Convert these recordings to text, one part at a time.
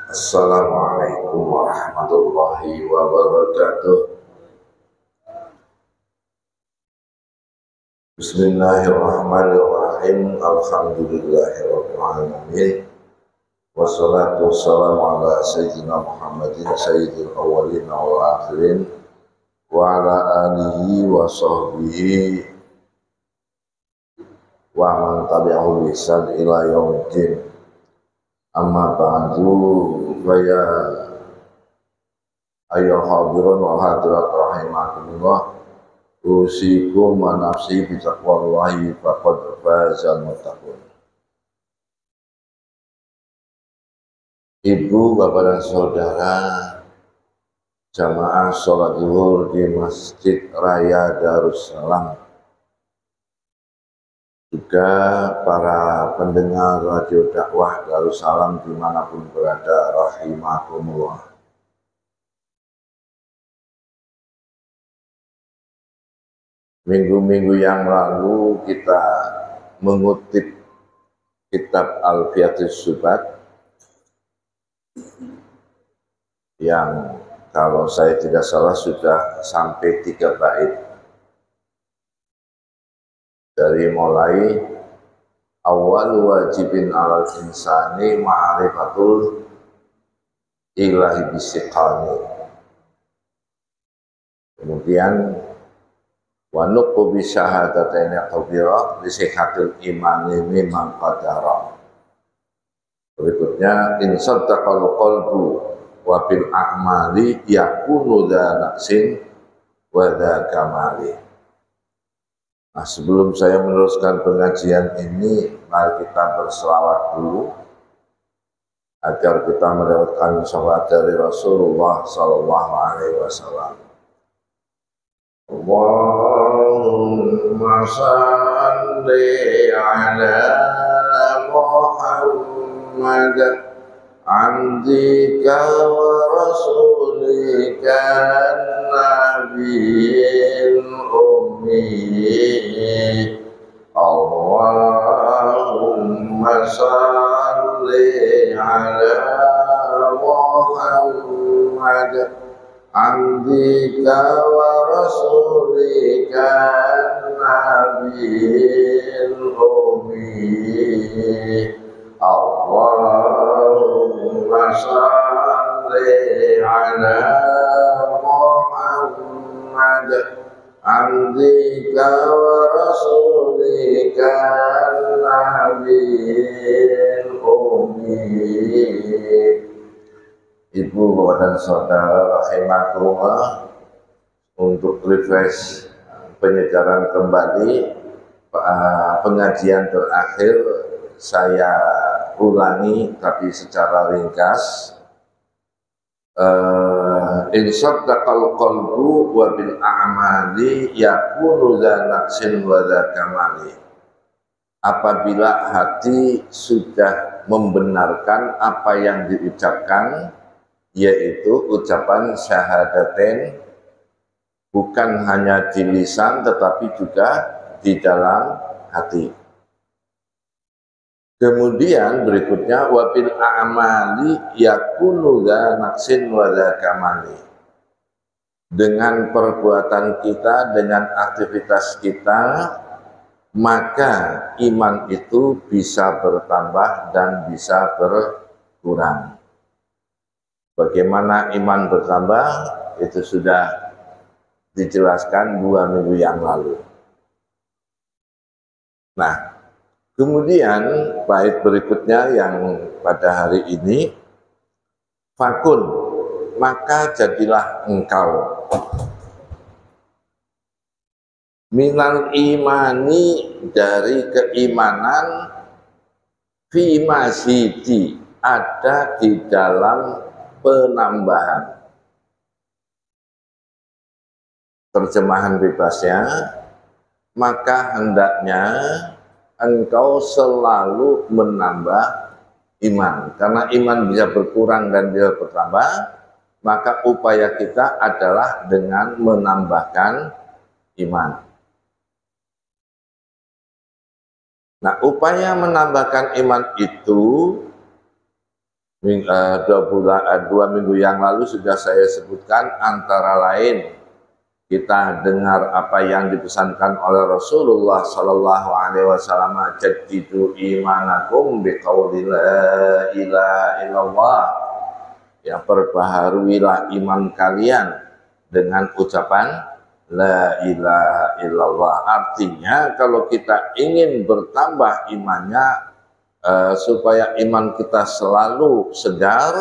Assalamualaikum warahmatullahi wabarakatuh. Bismillahirrahmanirrahim. Alhamdulillahirabbil alamin. Wassalatu wassalamu ala sayyidina Muhammadin sayyidil awwalin wal akhirin wa ala alihi wa sahbihi wa man tabi'ahu bi ihsan ila yaumiddin. Amma ba'du, ya ayyuhal hadirun wal hadirat rahimakumullah, usikum wa nafsi bi taqwallahi faqad fazal muttaqun. Ibu, bapak dan saudara, jamaah sholat zuhur di Masjid Raya Darussalam, juga para pendengar radio dakwah Darussalam dimanapun berada, rahimakumullah. Minggu-minggu yang lalu kita mengutip kitab Alfiyatus Subhat yang kalau saya tidak salah sudah sampai 3 bait. Dari mulai awal wajibin alal insani ma'rifatul ilahi bisiqani, kemudian wa nuqu bi syahadataini qabira li sihhatil imani mimman qadara. Berikutnya in saddaqal qalbu wa bil a'mali yakunu dha naqsin wa dha kamali. Nah, sebelum saya meneruskan pengajian ini, mari kita berselawat dulu agar kita mendapatkan syafaat dari Rasulullah sallallahu alaihi wasallam. Allahumma shalli ala Muhammad abdika wa rasulika nabiyil ummi. Allahumma shalli ala Muhammad abdika wa rasulika nabiyil ummi. Allahumma shalli ala Muhammad abdika wa rasulika nabiyil ummi. Ibu, bapak dan saudara rahimakumullah, untuk refresh penyegaran kembali pengajian terakhir saya ulangi tapi secara ringkas. In saddaqal qalbu wa bil a'mali yakunu dha naqsin wa dha kamali. Apabila hati sudah membenarkan apa yang diucapkan, yaitu ucapan syahadatain, bukan hanya di lisan tetapi juga di dalam hati. Kemudian berikutnya wabil a'mali yakunu dha naqsin wa dha kamali. Dengan perbuatan kita, dengan aktivitas kita, maka iman itu bisa bertambah dan bisa berkurang. Bagaimana iman bertambah itu sudah dijelaskan 2 minggu yang lalu. Nah, kemudian bait berikutnya yang pada hari ini, fakun, maka jadilah engkau minal imani, dari keimanan, fi masjidi, ada di dalam penambahan. Terjemahan bebasnya, maka hendaknya engkau selalu menambah iman. Karena iman bisa berkurang dan bisa bertambah, maka upaya kita adalah dengan menambahkan iman. Nah, upaya menambahkan iman itu dua minggu yang lalu sudah saya sebutkan, antara lain kita dengar apa yang dipesankan oleh Rasulullah Sallallahu Alaihi Wasallam, jaddidu imanakum biqauli la ilaha illallah, ya perbaharuilah iman kalian dengan ucapan la ilaha illallah. Artinya kalau kita ingin bertambah imannya, supaya iman kita selalu segar,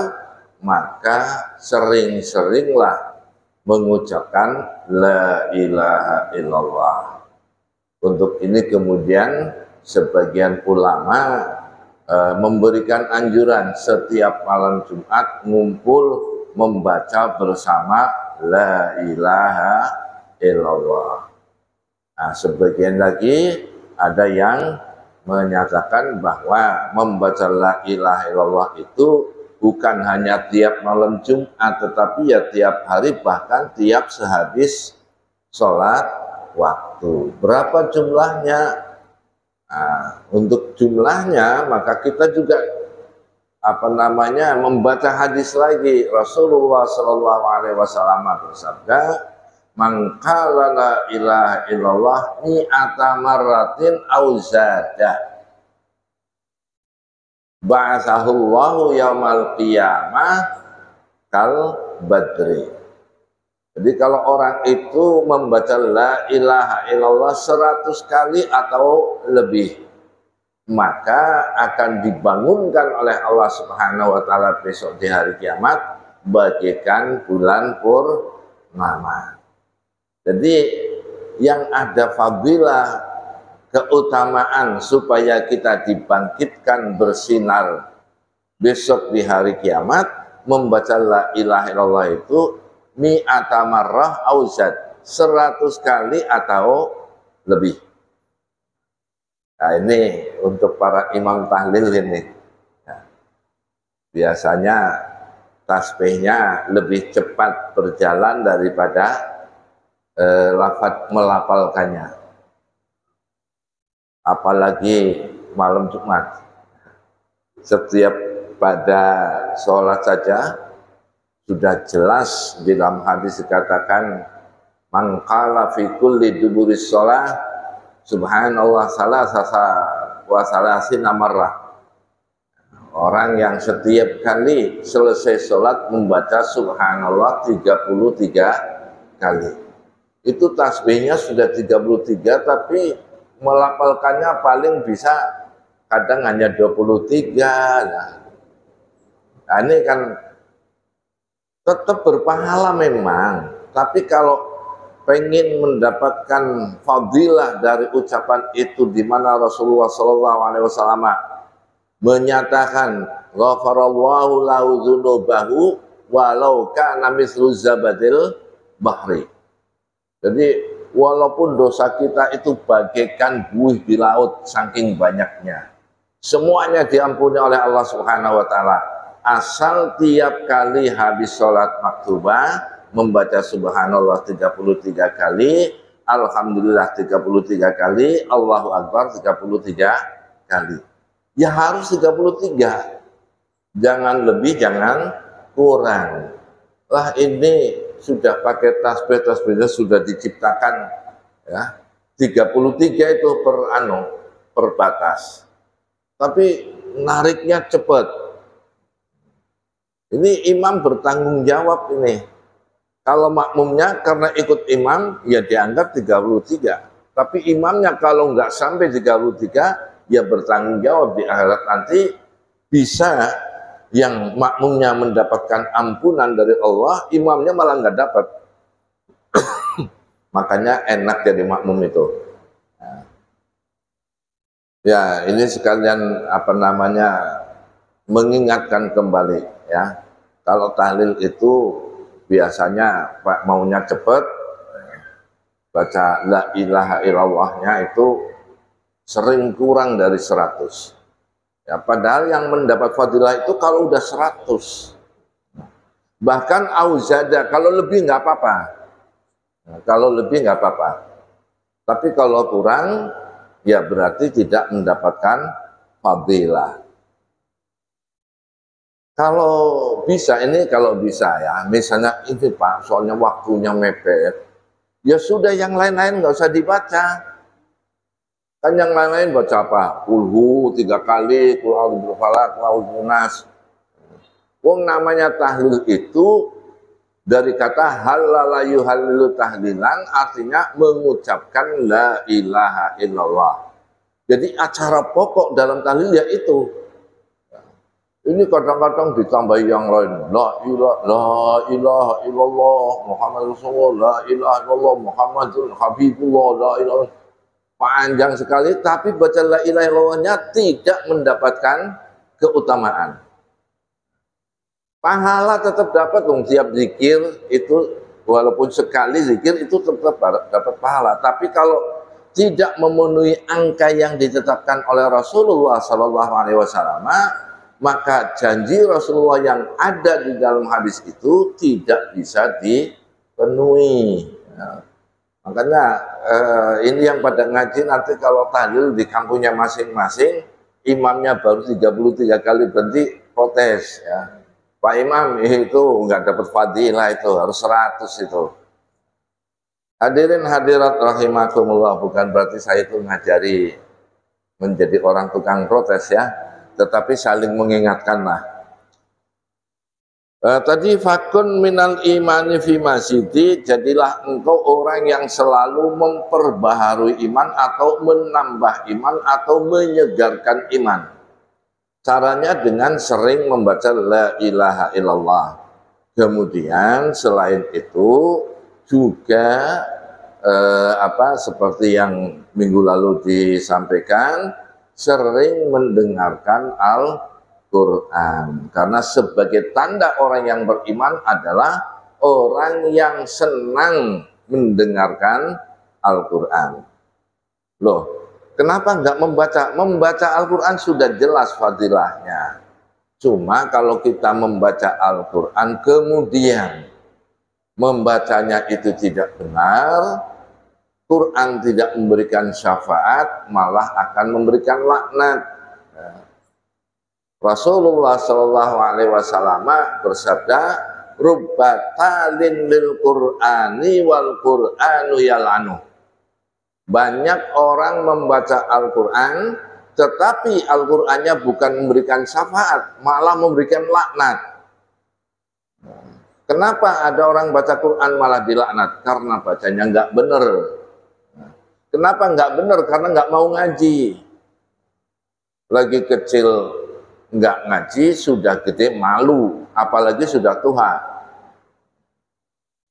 maka sering-seringlah mengucapkan la ilaha illallah. Untuk ini kemudian sebagian ulama memberikan anjuran setiap malam Jumat ngumpul membaca bersama la ilaha illallah. Nah, sebagian lagi ada yang menyatakan bahwa membaca la ilaha illallah itu bukan hanya tiap malam Jumat, tetapi ya tiap hari, bahkan tiap sehabis sholat waktu. Berapa jumlahnya? Nah, untuk jumlahnya maka kita juga membaca hadis lagi. Rasulullah Shallallahu Alaihi Wasallam bersabda, "Man qala la ilaha illallah mi'ata marratin aw zada, ba'athahullahu yaumal qiyamah kal badri." Jadi kalau orang itu membaca la ilaha illallah 100 kali atau lebih, maka akan dibangunkan oleh Allah Subhanahu wa taala besok di hari kiamat bagaikan bulan purnama. Jadi yang ada fadilah, keutamaan supaya kita dibangkitkan bersinar besok di hari kiamat, membaca la ilaha illallah itu mi'ata marrah auzad, 100 kali atau lebih. Nah, ini untuk para imam tahlil ini. Nah, biasanya tasbihnya lebih cepat berjalan daripada lafaz melafalkannya. Apalagi malam Jumat. Setiap pada sholat saja sudah jelas di dalam hadis dikatakan, man qala fi kulli duburis sholah subhanallah salasasa wa salasina marrah. Orang yang setiap kali selesai sholat membaca subhanallah 33 kali. Itu tasbihnya sudah 33, tapi melafalkannya paling bisa kadang hanya 23. Nah, ini kan tetap berpahala memang, tapi kalau pengen mendapatkan fadilah dari ucapan itu, di mana Rasulullah SAW menyatakan ghafarallahu lahu dzunubahu walau kana mislu zabadil bahri. Jadi walaupun dosa kita itu bagaikan buih di laut saking banyaknya, semuanya diampuni oleh Allah Subhanahu wa taala, asal tiap kali habis sholat maktubah membaca subhanallah 33 kali, alhamdulillah 33 kali, Allahu Akbar 33 kali. Ya harus 33. Jangan lebih, jangan kurang. Lah ini sudah pakai tasbih-tasbihnya sudah diciptakan ya. 33 itu per batas. Tapi nariknya cepat. Ini imam bertanggung jawab ini. Kalau makmumnya karena ikut imam, ya dianggap 33. Tapi imamnya kalau nggak sampai 33, ya bertanggung jawab di akhirat nanti. Bisa yang makmumnya mendapatkan ampunan dari Allah, imamnya malah nggak dapat. Makanya enak jadi makmum itu. Ya, ini sekalian mengingatkan kembali ya. Kalau tahlil itu biasanya Pak maunya cepat, baca la ilaha illallahnya itu sering kurang dari 100. Ya, padahal yang mendapat fadilah itu kalau udah 100. Bahkan auzada, kalau lebih nggak apa-apa. Nah, kalau lebih nggak apa-apa. Tapi kalau kurang, ya berarti tidak mendapatkan fadilah. Kalau bisa ini, kalau bisa ya, misalnya ini Pak, soalnya waktunya mepet, ya sudah yang lain-lain nggak usah dibaca. Kan yang lain-lain baca apa? Kulhu 3 kali, kul a'udzu birafalaq, kul a'udzu binnas. Wong namanya tahlil itu dari kata halala yuhallilu tahlilan, artinya mengucapkan la ilaha illallah. Jadi acara pokok dalam tahlil ya itu. Ini kadang-kadang ditambah yang lain. La ilaha illallah Muhammad Rasulullah, la ilaha illallah Muhammadun Habibullah, la ilaha. Panjang sekali, tapi baca la ilaha illallahnya tidak mendapatkan keutamaan. Pahala tetap dapat dong, tiap zikir itu walaupun sekali zikir itu tetap dapat pahala. Tapi kalau tidak memenuhi angka yang ditetapkan oleh Rasulullah SAW, maka janji Rasulullah yang ada di dalam hadis itu tidak bisa dipenuhi. Ya. Makanya ini yang pada ngaji nanti kalau tahlil di kampungnya masing-masing, imamnya baru 33 kali berhenti protes ya. Pak Imam itu nggak dapat fadilah, itu harus 100 itu. Hadirin hadirat rahimakumullah, bukan berarti saya itu ngajari menjadi orang tukang protes ya, tetapi saling mengingatkanlah. Tadi fakun minal imani fi masjidi, jadilah engkau orang yang selalu memperbaharui iman atau menambah iman atau menyegarkan iman. Caranya dengan sering membaca la ilaha illallah. Kemudian selain itu juga seperti yang minggu lalu disampaikan, sering mendengarkan Al-Quran. Karena sebagai tanda orang yang beriman adalah orang yang senang mendengarkan Al-Quran. Loh, kenapa enggak membaca? Membaca Al-Quran sudah jelas fadilahnya. Cuma kalau kita membaca Al-Quran kemudian membacanya itu tidak benar, Quran tidak memberikan syafaat, malah akan memberikan laknat. Rasulullah SAW bersabda, "Rubbatalin lil Qur'ani wal Qur'anu yal'anu." Banyak orang membaca Al-Quran, tetapi Al-Qurannya bukan memberikan syafaat, malah memberikan laknat. Kenapa ada orang baca Quran malah dilaknat? Karena bacanya nggak benar. Kenapa nggak benar? Karena nggak mau ngaji. Lagi kecil nggak ngaji, sudah gede malu, apalagi sudah tua.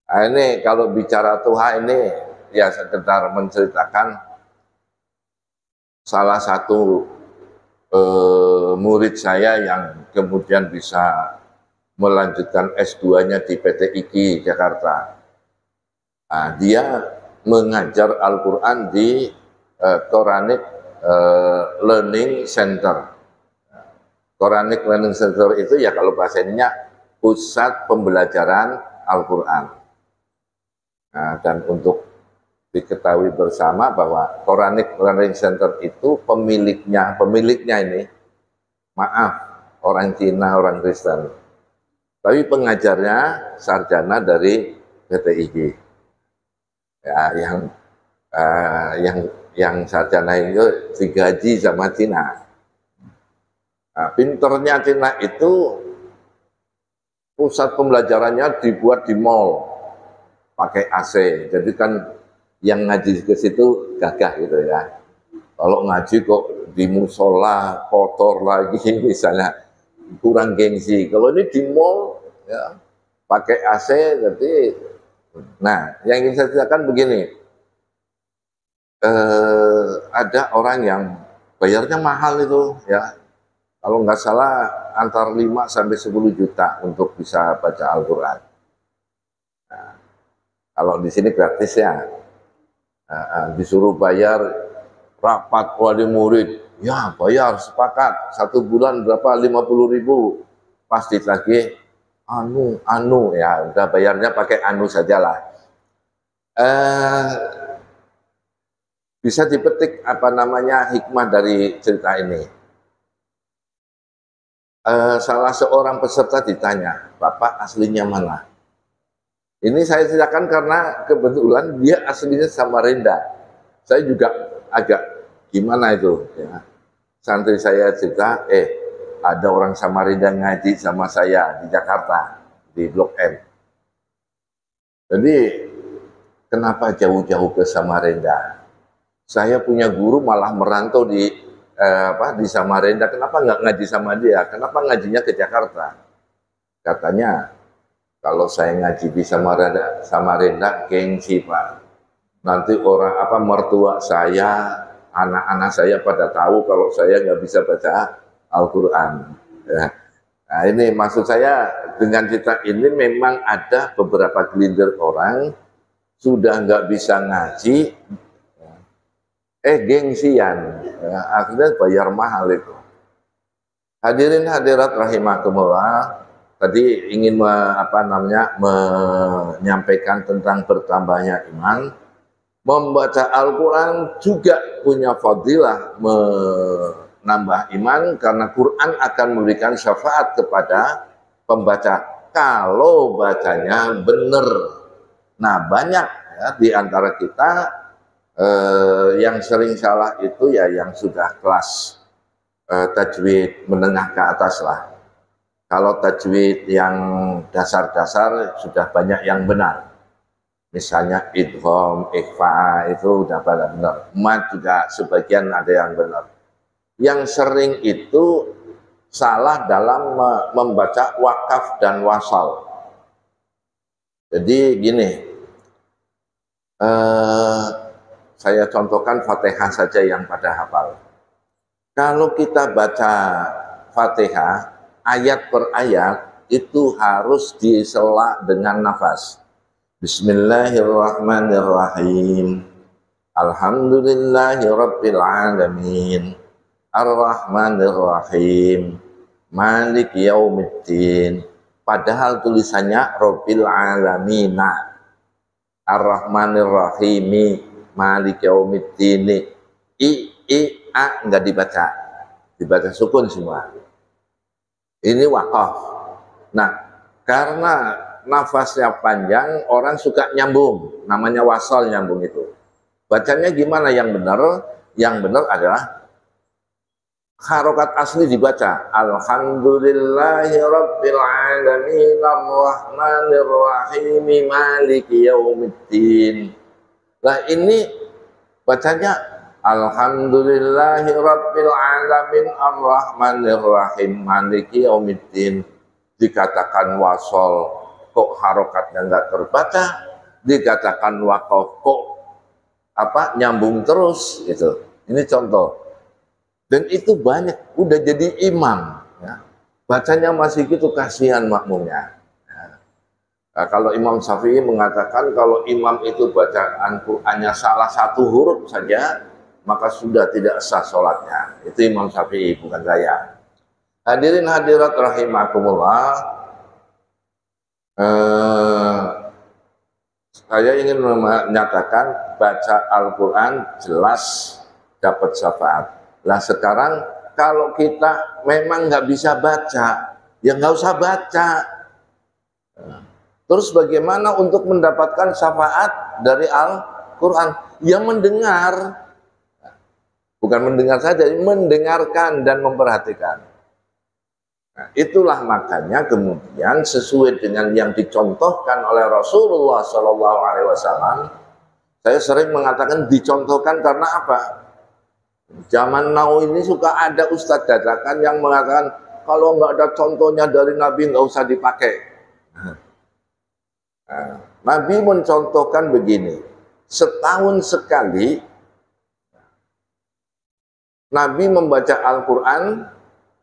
Nah, ini kalau bicara tua ini ya sekedar menceritakan salah satu murid saya yang kemudian bisa melanjutkan S2-nya di PT IKI Jakarta. Nah, dia mengajar Al-Quran di Quranic Learning Center. Quranic Learning Center itu ya kalau bahasa ininya pusat pembelajaran Al-Quran. Nah, dan untuk diketahui bersama bahwa Quranic Learning Center itu pemiliknya ini, maaf, orang Cina, orang Kristen. Tapi pengajarnya sarjana dari PT IKI. Ya, yang sarjana itu digaji sama Cina. Nah, pinternya Cina itu pusat pembelajarannya dibuat di mall, pakai AC. Jadi kan yang ngaji ke situ gagah gitu ya. Kalau ngaji kok di musola kotor lagi misalnya, kurang gengsi. Kalau ini di mall ya pakai AC, jadi nah yang ingin saya ceritakan begini, ada orang yang bayarnya mahal itu ya, kalau nggak salah antara 5 sampai 10 juta untuk bisa baca Al-Quran. Nah, kalau di sini gratis ya, disuruh bayar rapat wali murid, ya bayar sepakat 1 bulan berapa, 50.000, pas ditagih anu ya udah bayarnya pakai anu sajalah. Bisa dipetik apa namanya hikmah dari cerita ini. salah seorang peserta ditanya, Bapak aslinya mana? Ini saya ceritakan karena kebetulan dia aslinya Samarinda. Saya juga agak gimana itu ya. Santri saya cerita, ada orang Samarinda ngaji sama saya di Jakarta, di Blok M. Jadi kenapa jauh-jauh ke Samarinda? Saya punya guru malah merantau di Samarinda. Kenapa nggak ngaji sama dia? Kenapa ngajinya ke Jakarta? Katanya, kalau saya ngaji di Samarinda gengsi Pak. Nanti mertua saya, anak-anak saya pada tahu kalau saya nggak bisa baca Al-Quran. Ya. Nah ini maksud saya dengan cerita ini memang ada beberapa gelintir orang sudah nggak bisa ngaji, gengsian, ya, akhirnya bayar mahal itu. Hadirin hadirat rahimakumullah, tadi ingin menyampaikan tentang bertambahnya iman. Membaca Al-Quran juga punya fadilah menambah iman, karena Quran akan memberikan syafaat kepada pembaca kalau bacanya benar. Nah banyak ya, di antara kita yang sering salah itu ya yang sudah kelas tajwid menengah ke atas lah. Kalau tajwid yang dasar-dasar sudah banyak yang benar. Misalnya idgham, ikhfa itu udah benar. Mad juga sebagian ada yang benar. Yang sering itu salah dalam membaca wakaf dan wasal. Jadi gini, saya contohkan Fatihah saja yang pada hafal. Kalau kita baca Fatihah, ayat per ayat itu harus disela dengan nafas. Bismillahirrahmanirrahim. Alhamdulillahirabbil alamin. Ar-Rahmanir-Rahim. Maliki yaumiddin. Padahal tulisannya Rabbil alamina. Ar-Rahmanir-Rahimi. Maliki yaumiddin. A enggak dibaca. Dibaca sukun semua. Ini wakaf. Nah, karena nafasnya panjang, orang suka nyambung, namanya wasal nyambung itu. Bacanya gimana yang benar? Yang benar adalah harokat asli dibaca. Alhamdulillahi rabbil alamin arrahmanir rahim maliki yaumiddin. Nah ini bacanya Alhamdulillahi rabbil alamin arrahmanir rahim maliki yaumiddin. Dikatakan wasal kok harokatnya nggak terbaca, dikatakan wakaf kok nyambung terus gitu. Ini contoh. Dan itu banyak, udah jadi imam ya. Bacanya masih gitu, kasihan makmumnya ya. Nah, kalau Imam Syafi'i mengatakan kalau imam itu bacaan Qur'annya salah satu huruf saja maka sudah tidak sah sholatnya. Itu Imam Syafi'i, bukan saya. Hadirin hadirat rahimakumullah, saya ingin menyatakan baca Al-Quran jelas dapat syafaat. Lah sekarang kalau kita memang nggak bisa baca, ya nggak usah baca. Terus bagaimana untuk mendapatkan syafaat dari Al-Quran? Ya mendengar. Bukan mendengar saja, mendengarkan dan memperhatikan. Nah, itulah makanya kemudian sesuai dengan yang dicontohkan oleh Rasulullah SAW, saya sering mengatakan dicontohkan karena apa? Zaman now ini suka ada ustadz dadakan yang mengatakan kalau nggak ada contohnya dari Nabi nggak usah dipakai. Nah, Nabi mencontohkan begini, setahun sekali Nabi membaca Al-Quran,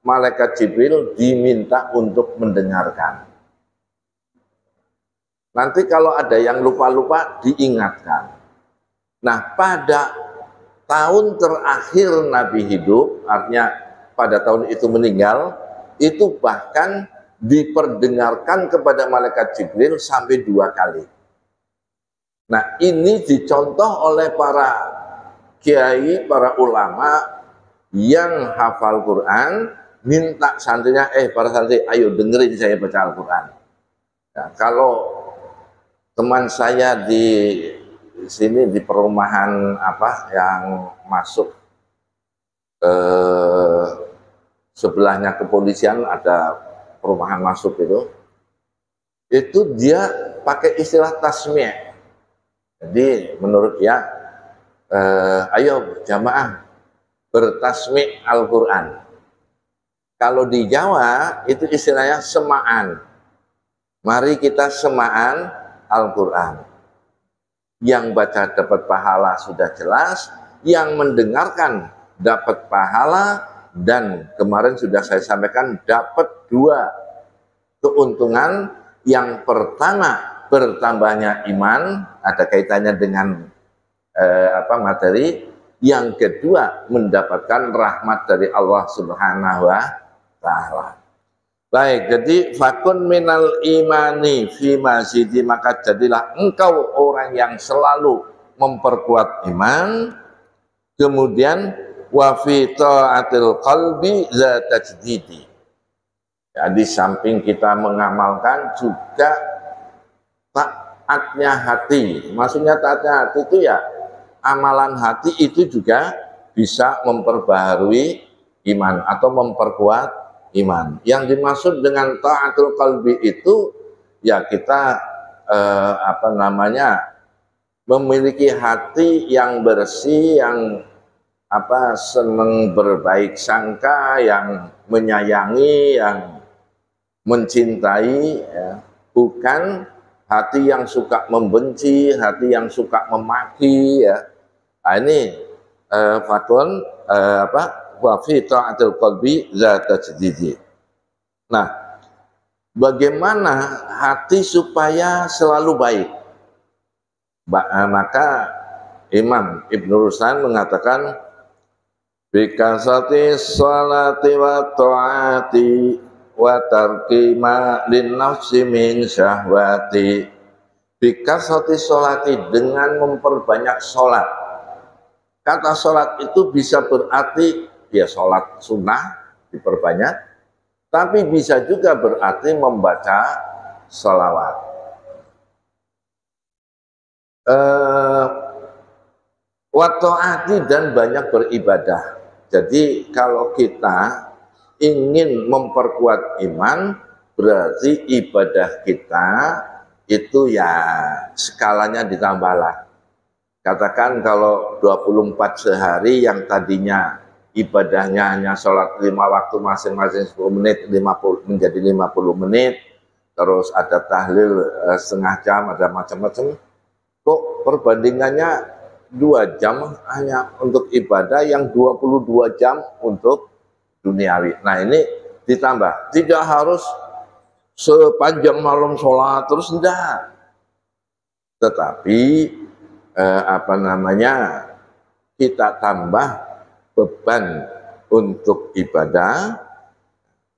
malaikat Jibril diminta untuk mendengarkan. Nanti kalau ada yang lupa-lupa diingatkan. Nah pada tahun terakhir Nabi hidup, artinya pada tahun itu meninggal, itu bahkan diperdengarkan kepada malaikat Jibril sampai 2 kali. Nah ini dicontoh oleh para kiai, para ulama yang hafal Quran, minta santrinya, para santri, ayo dengerin saya baca Al-Quran. Ya, kalau teman saya di sini di perumahan yang masuk sebelahnya kepolisian, ada perumahan masuk itu dia pakai istilah tasmi'. Jadi menurut dia, ayo jamaah bertasmi' Al-Quran. Kalau di Jawa itu istilahnya semaan. Mari kita semaan Al-Quran. Yang baca dapat pahala sudah jelas, yang mendengarkan dapat pahala, dan kemarin sudah saya sampaikan dapat 2 keuntungan. Yang pertama, bertambahnya iman, ada kaitannya dengan materi. Yang kedua, mendapatkan rahmat dari Allah Subhanahu wa Ta'ala. Baik, jadi fakun minal imani fi mazidi, maka jadilah engkau orang yang selalu memperkuat iman. Kemudian wa fi ta'atil qalbi za tajdidi. Jadi samping kita mengamalkan juga taatnya hati. Maksudnya taatnya hati itu ya amalan hati itu juga bisa memperbaharui iman atau memperkuat iman. Yang dimaksud dengan ta'atul qalbi itu ya kita memiliki hati yang bersih, yang senang berbaik sangka, yang menyayangi, yang mencintai, ya. Bukan hati yang suka membenci, hati yang suka memaki, ya. Nah, ini fakun wa fi ta'atil qalbi za tajdidi. Nah, bagaimana hati supaya selalu baik? Maka Imam Ibnu Ruslan mengatakan bikasati sholati wa ta'ati wa tarki ma lin nafsi min syahwati. Bikasati sholati, dengan memperbanyak sholat. Kata sholat itu bisa berarti ya sholat sunnah diperbanyak, tapi bisa juga berarti membaca sholawat. Wa ta'ati, dan banyak beribadah. Jadi kalau kita ingin memperkuat iman, berarti ibadah kita itu ya skalanya ditambahlah. Katakan kalau 24 sehari yang tadinya ibadahnya hanya sholat 5 waktu masing-masing 10 menit 50 menjadi 50 menit, terus ada tahlil setengah jam, ada macam-macam, kok perbandingannya 2 jam hanya untuk ibadah, yang 22 jam untuk duniawi. Nah, ini ditambah, tidak harus sepanjang malam sholat terus, enggak. Tetapi kita tambah beban untuk ibadah,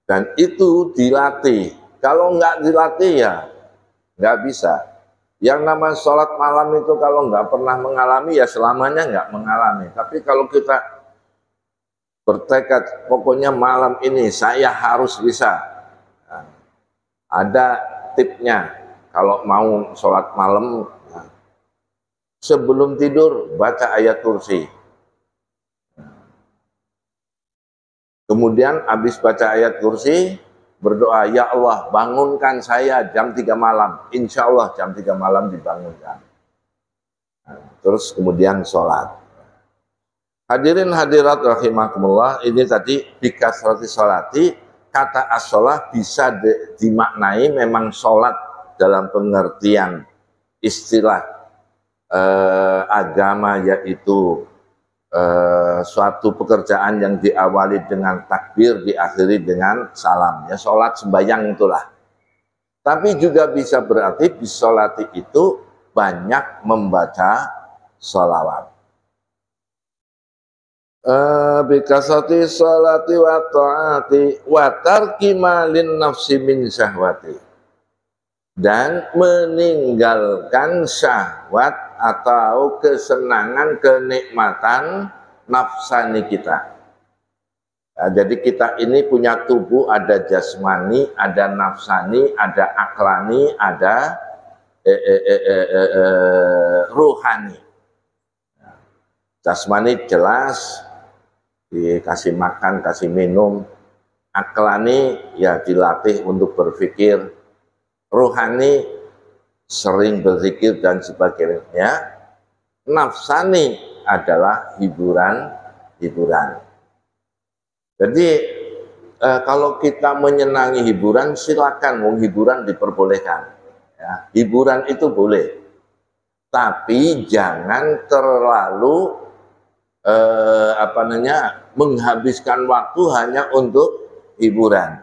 dan itu dilatih. Kalau enggak dilatih ya enggak bisa. Yang namanya sholat malam itu kalau enggak pernah mengalami ya selamanya enggak mengalami. Tapi kalau kita bertekad pokoknya malam ini saya harus bisa, nah, ada tipnya. Kalau mau sholat malam, sebelum tidur baca ayat kursi. Kemudian habis baca ayat kursi, berdoa, ya Allah bangunkan saya jam 3 malam. Insya Allah jam 3 malam dibangunkan. Nah, terus kemudian sholat. Hadirin hadirat rahimakumullah, ini tadi bikasrati sholati. Kata as-sholah bisa dimaknai memang sholat dalam pengertian istilah agama, yaitu suatu pekerjaan yang diawali dengan takbir, diakhiri dengan salam, ya sholat sembahyang itulah. Tapi juga bisa berarti bisolati itu banyak membaca sholawat. Bikasati sholati wa ta'ati wa tarki malin nafsi min syahwati, dan meninggalkan syahwat atau kesenangan, kenikmatan nafsani kita. Nah, jadi kita ini punya tubuh, ada jasmani, ada nafsani, ada aklani, ada ruhani. Jasmani jelas dikasih makan, kasih minum. Aklani ya dilatih untuk berpikir. Ruhani sering berzikir dan sebagainya. Nafsani adalah hiburan. Jadi kalau kita menyenangi hiburan, silakan, hiburan diperbolehkan. Ya, hiburan itu boleh, tapi jangan terlalu menghabiskan waktu hanya untuk hiburan.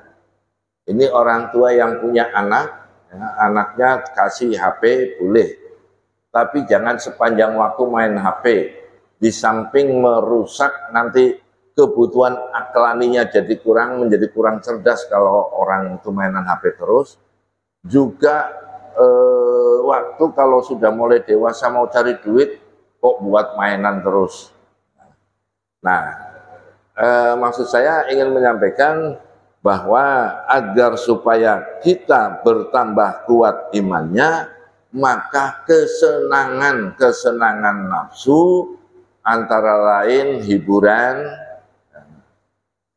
Ini orang tua yang punya anak, ya, anaknya kasih HP boleh, tapi jangan sepanjang waktu main HP. Di samping merusak nanti kebutuhan aklaninya menjadi kurang cerdas kalau orang itu mainan HP terus. Juga waktu kalau sudah mulai dewasa mau cari duit kok buat mainan terus. Nah, maksud saya ingin menyampaikan bahwa agar supaya kita bertambah kuat imannya, maka kesenangan nafsu antara lain hiburan,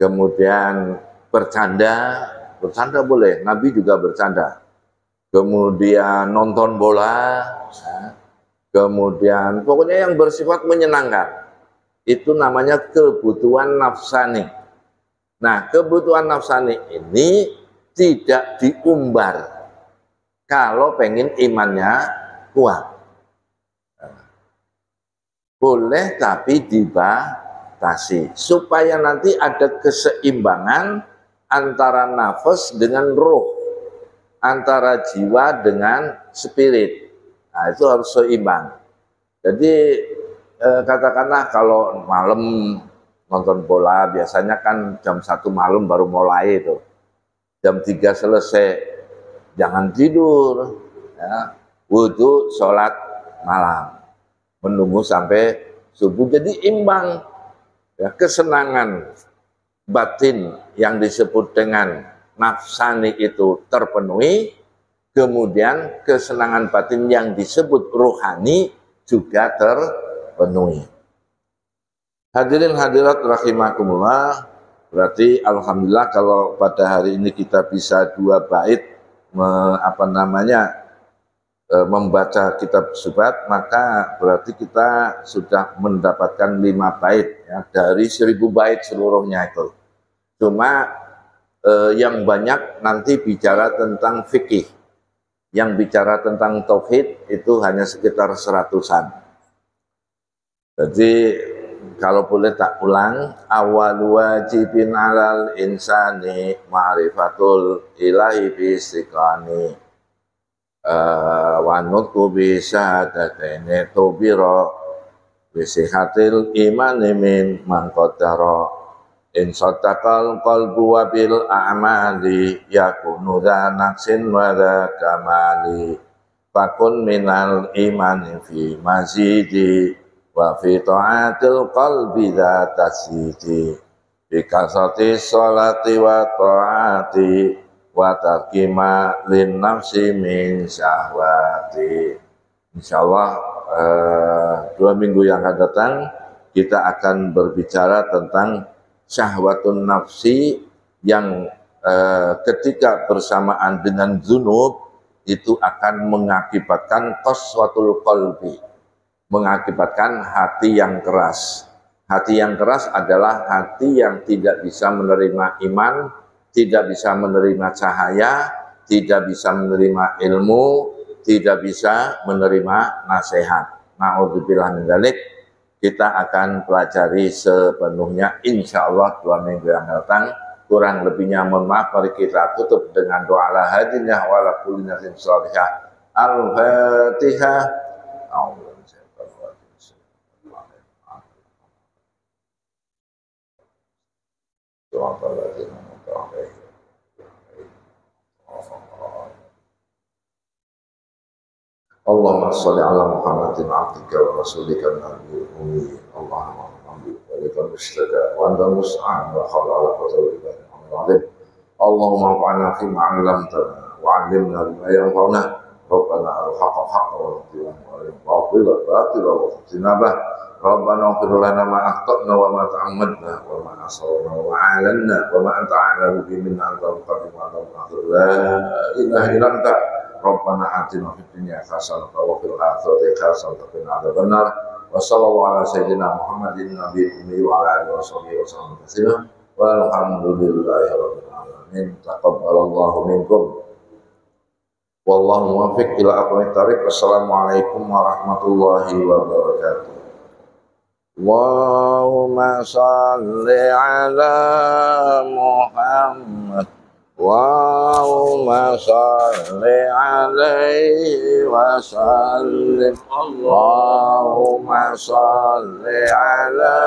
kemudian bercanda boleh, Nabi juga bercanda, kemudian nonton bola, kemudian pokoknya yang bersifat menyenangkan, itu namanya kebutuhan nafsani. Nah, kebutuhan nafsani ini tidak diumbar kalau pengen imannya kuat. Boleh tapi dibatasi supaya nanti ada keseimbangan antara nafas dengan roh, antara jiwa dengan spirit. Nah, itu harus seimbang. Jadi katakanlah kalau malam nonton bola biasanya kan jam 1 malam baru mulai itu, jam 3 selesai, jangan tidur, ya, wudhu, sholat malam, menunggu sampai subuh. Jadi imbang, ya, kesenangan batin yang disebut dengan nafsani itu terpenuhi, kemudian kesenangan batin yang disebut rohani juga terpenuhi. Hadirin hadirat rahimakumullah, berarti alhamdulillah kalau pada hari ini kita bisa 2 bait membaca kitab Zubat, maka berarti kita sudah mendapatkan 5 bait, ya, dari 1000 bait seluruhnya itu. Cuma yang banyak nanti bicara tentang fikih, yang bicara tentang tauhid itu hanya sekitar 100-an. Jadi kalau boleh tak ulang, awal wajibin alal insani ma'rifatul ilahi bisiqani wa nutku bisyahadataini tubiro bisihatil imani min mangkodaro in sotakal qalbu wabil a'mali yakunu dhanaksin wada kamali fakun minal imani fi mazidi wa fi ta'atil qalbi dhatasidi bi kasati sholati wa ta'ati wa tarkima lin nafsi min syahwati. Insyaallah 2 minggu yang akan datang kita akan berbicara tentang syahwatun nafsi yang ketika bersamaan dengan dzunub itu akan mengakibatkan qaswatul qalbi, mengakibatkan hati yang keras. Hati yang keras adalah hati yang tidak bisa menerima iman, tidak bisa menerima cahaya, tidak bisa menerima ilmu, tidak bisa menerima nasihat. Na'udzubillah min dzalik. Kita akan pelajari sepenuhnya insyaallah 2 minggu yang datang. Kurang lebihnya mohon maaf, mari kita tutup dengan doa la hadinah wa la kulli nafsin shalihah. Al-Fatihah. Allahumma sholli ala Muhammadin abdika wa rasulika nabiyil ummi. Allahumma وإليك المستجاب وأنت المستعان ولا حول ولا قوة إلا بالله العظيم. اللهم انفعنا فيما علمتنا وعلمنا بما ينفعنا. ربنا الحق حقا وارزقنا والباطل باطلا وارزقنا به. ربنا اغفر لنا ما أخطأنا وما تعمدنا وما أسررنا وما أعلنا وما أنت أعلم به منا. أنت المقدم وأنت المؤخر لا إله إلا أنت. ربنا آتنا في الدنيا حسنة وفي الآخرة حسنة وقنا عذاب النار. وصلى الله على سيدنا محمد النبي الأمي وعلى آله وصحبه وسلم كثيرا والحمد لله رب العالمين. تقبل الله منكم wallahu muwaffiq ila aqwamit thariq. Wassalamualaikum warahmatullahi wabarakatuh. Allahumma salli ala Muhammad Allahumma salli alaihi wa sallim. Allahumma salli ala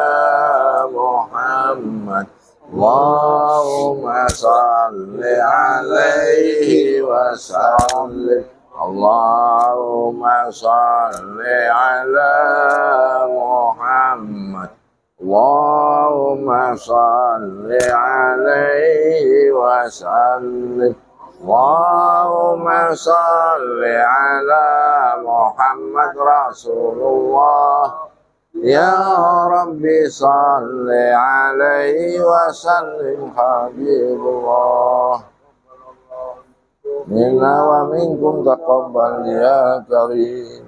Muhammad Allahumma salli alaihi wa sallim. Allahumma salli ala Muhammad Allahumma salli alaihi wa sallim. Allahumma salli ala Muhammad Rasulullah. Ya Rabbi salli alaihi wa sallim Habibullah. Minna wa minkum taqabbal ya karim.